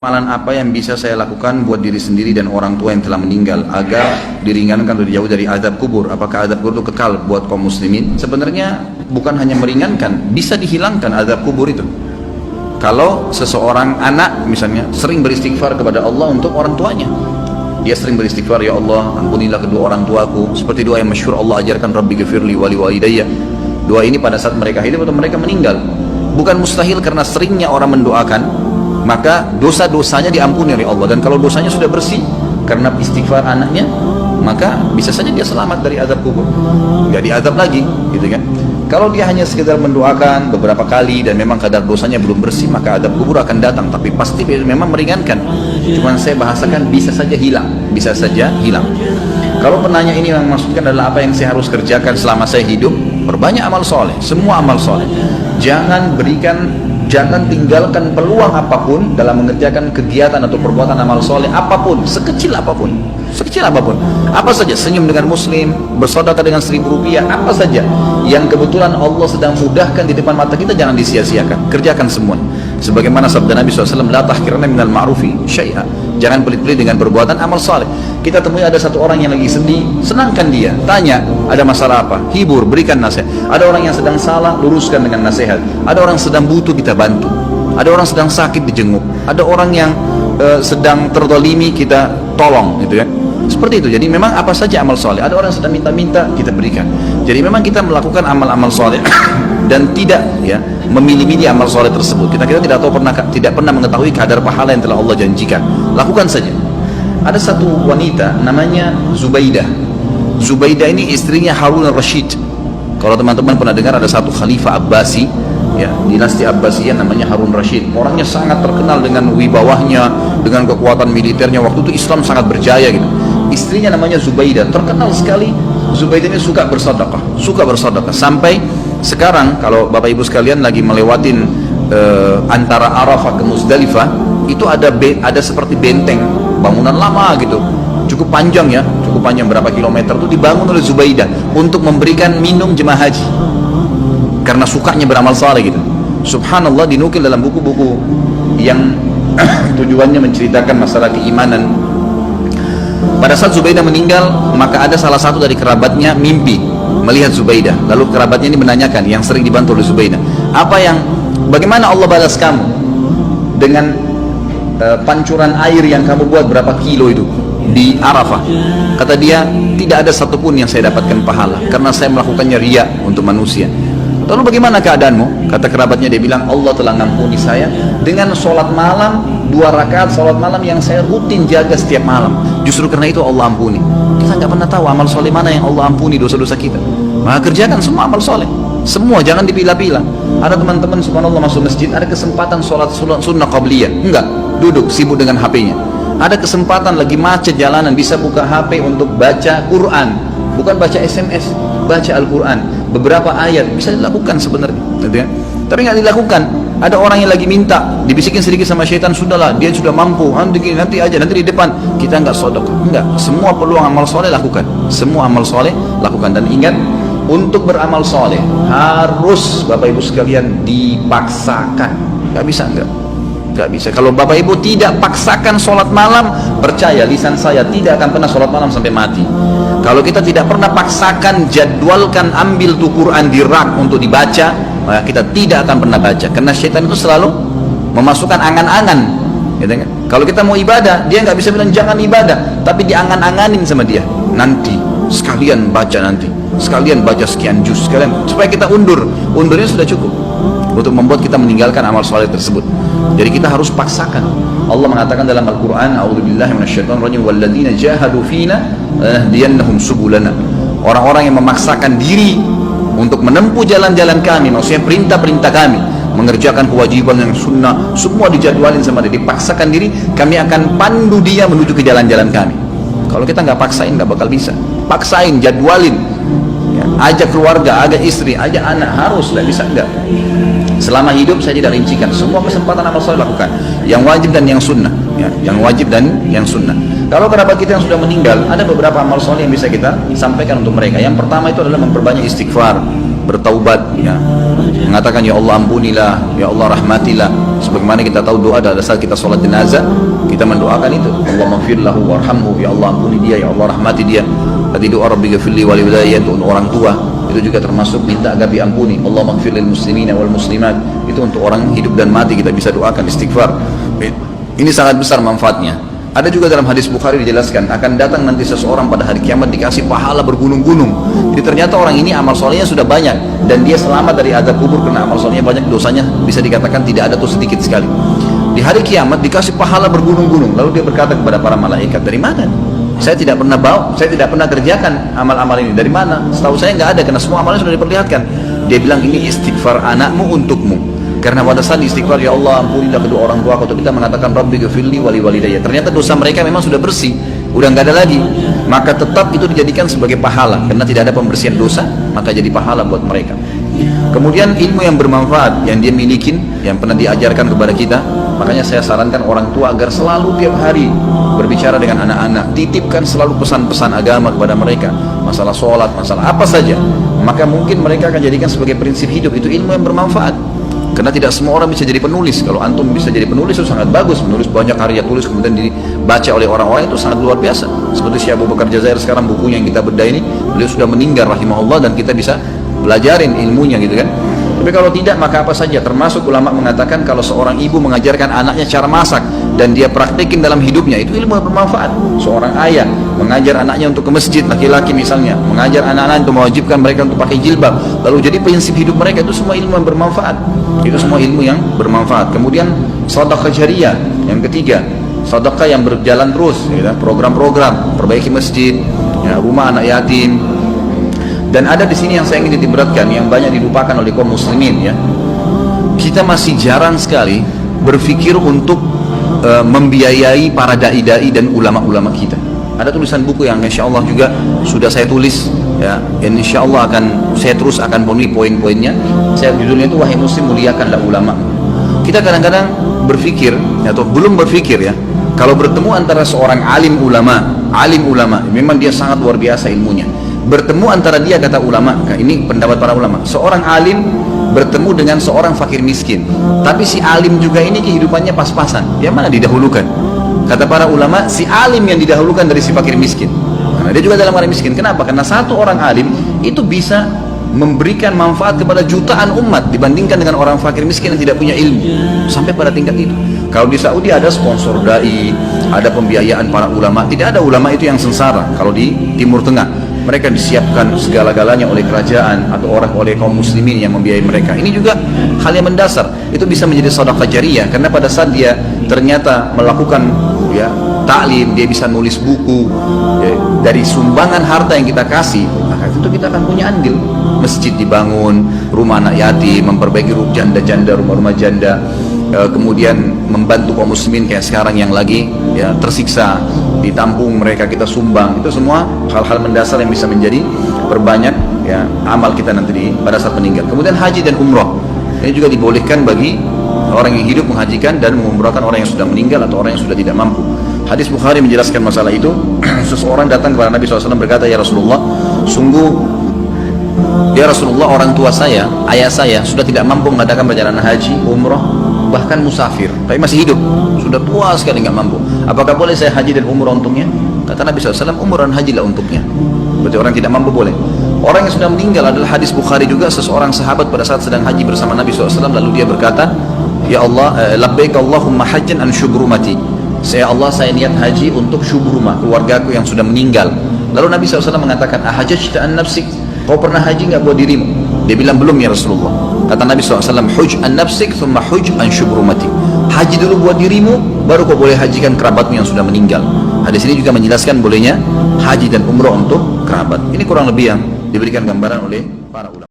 Amalan apa yang bisa saya lakukan buat diri sendiri dan orang tua yang telah meninggal agar diringankan atau dijauh dari azab kubur? Apakah azab kubur itu kekal buat kaum muslimin? Sebenarnya bukan hanya meringankan, bisa dihilangkan azab kubur itu. Kalau seseorang anak misalnya sering beristighfar kepada Allah untuk orang tuanya, dia sering beristighfar, ya Allah ampunilah kedua orang tuaku, seperti doa yang masyhur Allah ajarkan, Rabbi ghafirli wali walidayya. Doa ini pada saat mereka hidup atau mereka meninggal. Bukan mustahil karena seringnya orang mendoakan, maka dosa-dosanya diampuni oleh Allah. Dan kalau dosanya sudah bersih karena istighfar anaknya, maka bisa saja dia selamat dari azab kubur, nggak diazab lagi, gitu kan. Kalau dia hanya sekedar mendoakan beberapa kali dan memang kadar dosanya belum bersih, maka azab kubur akan datang, tapi pasti memang meringankan. Cuman saya bahasakan bisa saja hilang, bisa saja hilang. Kalau penanya ini yang maksudkan adalah apa yang saya harus kerjakan selama saya hidup, perbanyak amal soleh, semua amal soleh. Jangan tinggalkan peluang apapun dalam mengerjakan kegiatan atau perbuatan amal soleh apapun, sekecil apapun, apa saja, senyum dengan muslim, bersedekah dengan 1.000 rupiah, apa saja yang kebetulan Allah sedang mudahkan di depan mata kita, jangan disia-siakan, kerjakan semua. Sebagaimana sabda Nabi SAW, la tahkiranna minal ma'rufi syai'a, jangan pelit-pelit dengan perbuatan amal soleh. Kita temui ada satu orang yang lagi sedih, senangkan dia, tanya ada masalah apa, hibur, berikan nasihat. Ada orang yang sedang salah, luruskan dengan nasihat. Ada orang sedang butuh, kita bantu. Ada orang sedang sakit, dijenguk. Ada orang yang sedang terzalimi, kita tolong, gitu ya. Seperti itu. Jadi memang apa saja amal soleh. Ada orang yang sedang minta-minta, kita berikan. Jadi memang kita melakukan amal-amal soleh dan tidak ya memilih-milih amal soleh tersebut. Kita tidak pernah mengetahui kadar pahala yang telah Allah janjikan. Lakukan saja. Ada satu wanita namanya Zubaidah. Zubaidah ini istrinya Harun al-Rashid. Kalau teman-teman pernah dengar, ada satu khalifah Abbasi, ya, dinasti Abbasiyah namanya Harun Rashid. Orangnya sangat terkenal dengan wibawahnya, dengan kekuatan militernya. Waktu itu Islam sangat berjaya gitu. Istrinya namanya Zubaidah, terkenal sekali. Zubaidah ini suka bersedekah. Sampai sekarang kalau Bapak Ibu sekalian lagi melewatin antara Arafah ke Muzdalifah, itu ada seperti benteng, bangunan lama gitu, cukup panjang berapa kilometer, itu dibangun oleh Zubaidah untuk memberikan minum jemaah haji karena sukanya beramal saleh gitu. Subhanallah, dinukil dalam buku-buku yang tujuannya menceritakan masalah keimanan. Pada saat Zubaidah meninggal, maka ada salah satu dari kerabatnya mimpi melihat Zubaidah. Lalu kerabatnya ini menanyakan, yang sering dibantu oleh Zubaidah, bagaimana Allah balas kamu dengan pancuran air yang kamu buat berapa kilo itu di Arafah? Kata dia, tidak ada satupun yang saya dapatkan pahala karena saya melakukannya riya untuk manusia. Lalu bagaimana keadaanmu? Kata kerabatnya, dia bilang, Allah telah ngampuni saya dengan sholat malam, 2 rakaat sholat malam yang saya rutin jaga setiap malam. Justru karena itu Allah ampuni. Kita nggak pernah tahu amal soleh mana yang Allah ampuni dosa-dosa kita. Maka kerjakan semua amal soleh, semua, jangan dipilah-pilah. Ada teman-teman subhanallah masuk masjid, ada kesempatan sholat sunnah qabliyah, enggak, duduk sibuk dengan HP-nya. Ada kesempatan lagi macet jalanan, bisa buka HP untuk baca Quran, bukan baca SMS, baca Al-Quran, beberapa ayat bisa dilakukan sebenarnya, gitu ya. Tapi nggak dilakukan. Ada orang yang lagi minta, dibisikin sedikit sama syaitan, sudahlah, dia sudah mampu, nanti aja, nanti di depan. Kita nggak sedekah, enggak. Semua peluang amal soleh lakukan, semua amal soleh lakukan. Dan ingat, untuk beramal soleh harus Bapak Ibu sekalian dipaksakan. Nggak bisa, nggak bisa. Kalau Bapak Ibu tidak paksakan sholat malam, percaya lisan saya tidak akan pernah sholat malam sampai mati. Kalau kita tidak pernah paksakan, jadwalkan, ambil tuh Quran di rak untuk dibaca, maka kita tidak akan pernah baca. Karena syaitan itu selalu memasukkan angan-angan, gitu kan? Kalau kita mau ibadah, dia nggak bisa bilang jangan ibadah, tapi diangan-anganin sama dia. Nanti sekalian baca, nanti sekalian baca sekian juz, sekalian, supaya kita undurnya sudah cukup untuk membuat kita meninggalkan amal soleh tersebut. Jadi kita harus paksakan. Allah mengatakan dalam Al-Quran, a'udzubillahi minasyaitonirrajim, walladzina jahadu fina lanahdiyannahum subulana. Orang-orang yang memaksakan diri untuk menempuh jalan-jalan kami, maksudnya perintah-perintah kami, mengerjakan kewajiban yang sunnah, semua dijadwalin sama dia, dipaksakan diri, kami akan pandu dia menuju ke jalan-jalan kami. Kalau kita nggak paksain, nggak bakal bisa. Paksain, jadwalin, ya, ajak keluarga, ajak istri, ajak anak, harus, nggak bisa enggak. Selama hidup saya tidak rincikan, semua kesempatan amal soleh lakukan, yang wajib dan yang sunnah, ya, yang wajib dan yang sunnah. Kalau kerabat kita yang sudah meninggal, ada beberapa amal soleh yang bisa kita sampaikan untuk mereka. Yang pertama itu adalah memperbanyak istighfar, bertaubat, ya, mengatakan ya Allah ampunilah, ya Allah rahmatilah, Sebagaimana kita tahu doa pada saat kita sholat jenazah, kita mendoakan itu. Allahumma ighfir lahu warhamhu, ya Allah ampuni dia, ya Allah rahmati dia. Tadi doa Rabbi ghfirli wa li walidayya untuk orang tua, itu juga termasuk minta agar diampuni. Allahumma ighfir lil muslimina wal muslimat, itu untuk orang hidup dan mati kita bisa doakan istighfar. Ini sangat besar manfaatnya. Ada juga dalam hadis Bukhari dijelaskan akan datang nanti seseorang pada hari kiamat dikasih pahala bergunung-gunung. Jadi ternyata orang ini amal solehnya sudah banyak dan dia selamat dari azab kubur karena amal solehnya banyak, dosanya bisa dikatakan tidak ada tuh sedikit sekali. Di hari kiamat dikasih pahala bergunung-gunung. Lalu dia berkata kepada para malaikat, dari mana? Saya tidak pernah kerjakan amal-amal ini. Dari mana? Setahu saya nggak ada karena semua amalnya sudah diperlihatkan. Dia bilang ini istighfar anakmu untukmu. Karena pada saat istighfar, ya Allah ampunilah kedua orang tua, atau kita mengatakan Rabbi ghfirli wali walidayya, ternyata dosa mereka memang sudah bersih, udah nggak ada lagi, maka tetap itu dijadikan sebagai pahala karena tidak ada pembersihan dosa, maka jadi pahala buat mereka. Kemudian ilmu yang bermanfaat yang dia milikin, yang pernah diajarkan kepada kita, makanya saya sarankan orang tua agar selalu tiap hari berbicara dengan anak-anak, titipkan selalu pesan-pesan agama kepada mereka, masalah sholat, masalah apa saja, maka mungkin mereka akan jadikan sebagai prinsip hidup. Itu ilmu yang bermanfaat. Karena tidak semua orang bisa jadi penulis. Kalau antum bisa jadi penulis itu sangat bagus, menulis banyak karya tulis kemudian dibaca oleh orang-orang, itu sangat luar biasa. Seperti Syekh Abu Bakar Jazair sekarang, bukunya yang kita bedah ini, beliau sudah meninggal rahimahullah dan kita bisa belajarin ilmunya gitu kan. Tapi kalau tidak, maka apa saja. Termasuk ulama mengatakan kalau seorang ibu mengajarkan anaknya cara masak dan dia praktikin dalam hidupnya, itu ilmu yang bermanfaat. Seorang ayah mengajar anaknya untuk ke masjid, laki-laki misalnya, mengajar anak-anak untuk mewajibkan mereka untuk pakai jilbab, lalu jadi prinsip hidup mereka, itu semua ilmu yang bermanfaat. Itu semua ilmu yang bermanfaat. Kemudian sedekah jariyah yang ketiga, sedekah yang berjalan terus, ya, program-program perbaiki masjid, ya, rumah anak yatim. Dan ada di sini yang saya ingin ditiberatkan, yang banyak dilupakan oleh kaum muslimin, ya. Kita masih jarang sekali berpikir untuk membiayai para dai-dai dan ulama-ulama kita. Ada tulisan buku yang insya Allah juga sudah saya tulis, ya, dan insya Allah saya terus akan penuhi poin-poinnya. Saya judulnya itu Wahai Muslim muliakanlah ulama. Kita kadang-kadang berpikir atau belum berpikir, ya, kalau bertemu antara seorang alim ulama, memang dia sangat luar biasa ilmunya. Bertemu antara dia, kata ulama, ini pendapat para ulama, seorang alim bertemu dengan seorang fakir miskin, tapi si alim juga ini kehidupannya pas-pasan, yang mana didahulukan? Kata para ulama, si alim yang didahulukan dari si fakir miskin, karena dia juga dalam keadaan miskin. Kenapa? Karena satu orang alim itu bisa memberikan manfaat kepada jutaan umat dibandingkan dengan orang fakir miskin yang tidak punya ilmu, sampai pada tingkat itu. Kalau di Saudi ada sponsor dai, ada pembiayaan para ulama. Tidak ada ulama itu yang sengsara. Kalau di Timur Tengah mereka disiapkan segala-galanya oleh kerajaan atau oleh kaum muslimin yang membiayai mereka. Ini juga hal yang mendasar. Itu bisa menjadi sedekah jariyah karena pada saat dia ternyata melakukan, ya, taklim, dia bisa nulis buku, ya, dari sumbangan harta yang kita kasih, maka itu kita akan punya andil. Masjid dibangun, rumah anak yatim, memperbaiki janda-janda, rumah-rumah janda, kemudian membantu kaum muslimin kayak sekarang yang lagi, ya, tersiksa, ditampung mereka, kita sumbang. Itu semua hal-hal mendasar yang bisa menjadi perbanyak, ya, amal kita nanti pada saat meninggal. Kemudian haji dan umrah, ini juga dibolehkan bagi orang yang hidup menghajikan dan mengumrahkan orang yang sudah meninggal atau orang yang sudah tidak mampu. Hadis Bukhari menjelaskan masalah itu. Seseorang datang kepada Nabi SAW berkata, ya Rasulullah, sungguh ya Rasulullah, orang tua saya, ayah saya sudah tidak mampu mengadakan perjalanan haji, umrah, bahkan musafir, tapi masih hidup, sudah tua sekali nggak mampu. Apakah boleh saya haji dan umrah untuknya? Kata Nabi SAW, umrah dan hajilah untuknya. Berarti orang tidak mampu boleh. Orang yang sudah meninggal adalah hadis Bukhari juga, seseorang sahabat pada saat sedang haji bersama Nabi SAW, lalu dia berkata, ya Allah, labbaik Allahumma hajjan an syubrumati. Saya Allah, saya niat haji untuk syubrumah, keluargaku yang sudah meninggal. Lalu Nabi SAW mengatakan, ahajjta an nafsik, kau pernah haji nggak buat dirimu? Dia bilang, belum ya Rasulullah. Kata Nabi SAW, huj an nafsik thumma huj an syubrumati. Haji dulu buat dirimu, baru kau boleh hajikan kerabatmu yang sudah meninggal. Hadis ini juga menjelaskan bolehnya haji dan umrah untuk kerabat. Ini kurang lebih yang diberikan gambaran oleh para ulama.